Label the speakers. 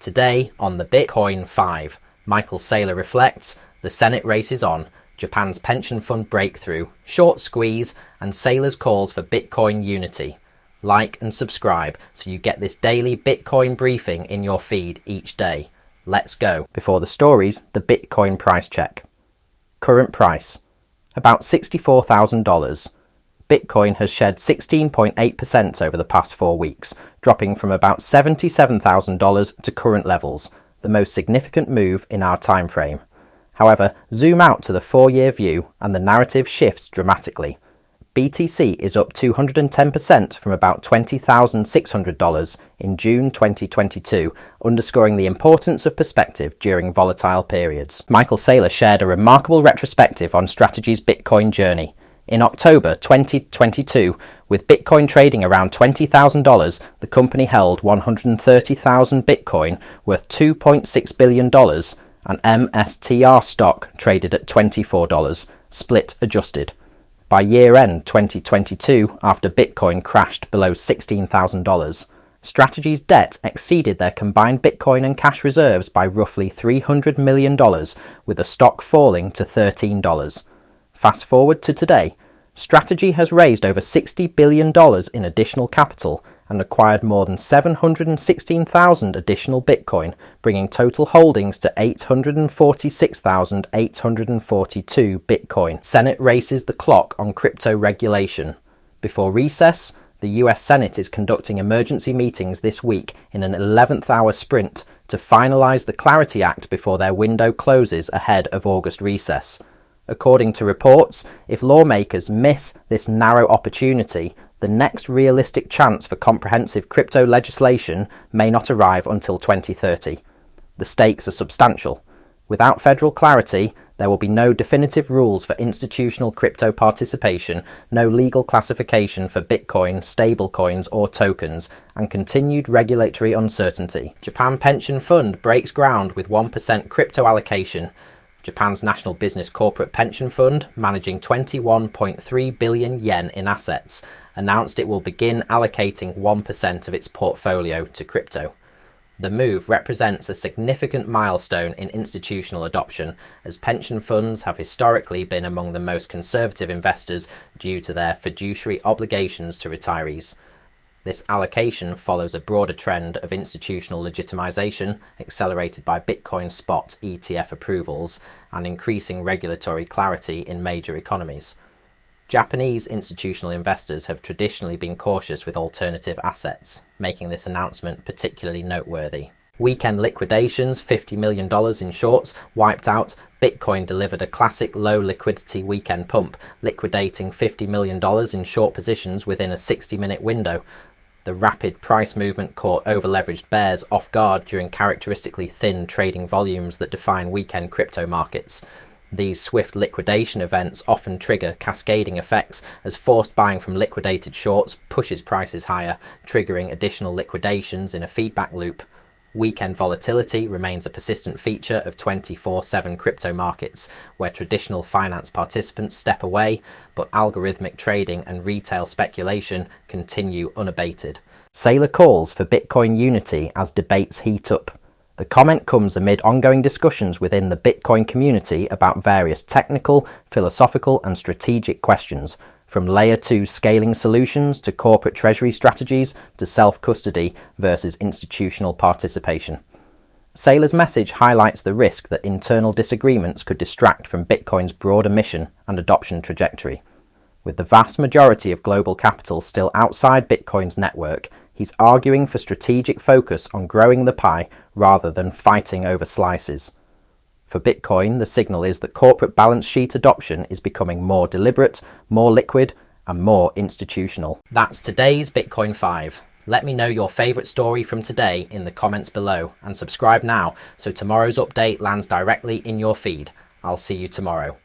Speaker 1: Today on the Bitcoin 5, Michael Saylor reflects, the Senate race is on, Japan's pension fund breakthrough, short squeeze, and Saylor's calls for Bitcoin unity. Like and subscribe so you get this daily Bitcoin briefing in your feed each day. Let's go. Before the stories, the Bitcoin price check. Current price, about $64,000. Bitcoin has shed 16.8% over the past 4 weeks, dropping from about $77,000 to current levels, the most significant move in our time frame. However, zoom out to the 4-year view and the narrative shifts dramatically. BTC is up 210% from about $20,600 in June 2022, underscoring the importance of perspective during volatile periods. Michael Saylor shared a remarkable retrospective on Strategy's Bitcoin journey. In October 2022, with Bitcoin trading around $20,000, the company held 130,000 Bitcoin worth $2.6 billion, and MSTR stock traded at $24, split adjusted. By year-end 2022, after Bitcoin crashed below $16,000, Strategy's debt exceeded their combined Bitcoin and cash reserves by roughly $300 million, with the stock falling to $13. Fast forward to today, Strategy has raised over $60 billion in additional capital and acquired more than 716,000 additional Bitcoin, bringing total holdings to 846,842 Bitcoin. Senate races the clock on crypto regulation. Before recess, the US Senate is conducting emergency meetings this week in an 11th hour sprint to finalize the Clarity Act before their window closes ahead of August recess. According to reports, if lawmakers miss this narrow opportunity, the next realistic chance for comprehensive crypto legislation may not arrive until 2030. The stakes are substantial. Without federal clarity, there will be no definitive rules for institutional crypto participation, no legal classification for Bitcoin, stablecoins or tokens, and continued regulatory uncertainty. Japan Pension Fund breaks ground with 1% crypto allocation. Japan's National Business Corporate Pension Fund, managing 21.3 billion yen in assets, announced it will begin allocating 1% of its portfolio to crypto. The move represents a significant milestone in institutional adoption, as pension funds have historically been among the most conservative investors due to their fiduciary obligations to retirees. This allocation follows a broader trend of institutional legitimization, accelerated by Bitcoin spot ETF approvals and increasing regulatory clarity in major economies. Japanese institutional investors have traditionally been cautious with alternative assets, making this announcement particularly noteworthy. Weekend liquidations, $50 million in shorts, wiped out. Bitcoin delivered a classic low liquidity weekend pump, liquidating $50 million in short positions within a 60-minute window. The rapid price movement caught over-leveraged bears off guard during characteristically thin trading volumes that define weekend crypto markets. These swift liquidation events often trigger cascading effects as forced buying from liquidated shorts pushes prices higher, triggering additional liquidations in a feedback loop. Weekend volatility remains a persistent feature of 24/7 crypto markets, where traditional finance participants step away, but algorithmic trading and retail speculation continue unabated. Saylor calls for Bitcoin unity as debates heat up. The comment comes amid ongoing discussions within the Bitcoin community about various technical, philosophical, and strategic questions, from Layer 2 scaling solutions to corporate treasury strategies to self-custody versus institutional participation. Saylor's message highlights the risk that internal disagreements could distract from Bitcoin's broader mission and adoption trajectory. With the vast majority of global capital still outside Bitcoin's network, he's arguing for strategic focus on growing the pie rather than fighting over slices. For Bitcoin, the signal is that corporate balance sheet adoption is becoming more deliberate, more liquid, and more institutional. That's today's Bitcoin 5. Let me know your favourite story from today in the comments below, and subscribe now so tomorrow's update lands directly in your feed. I'll see you tomorrow.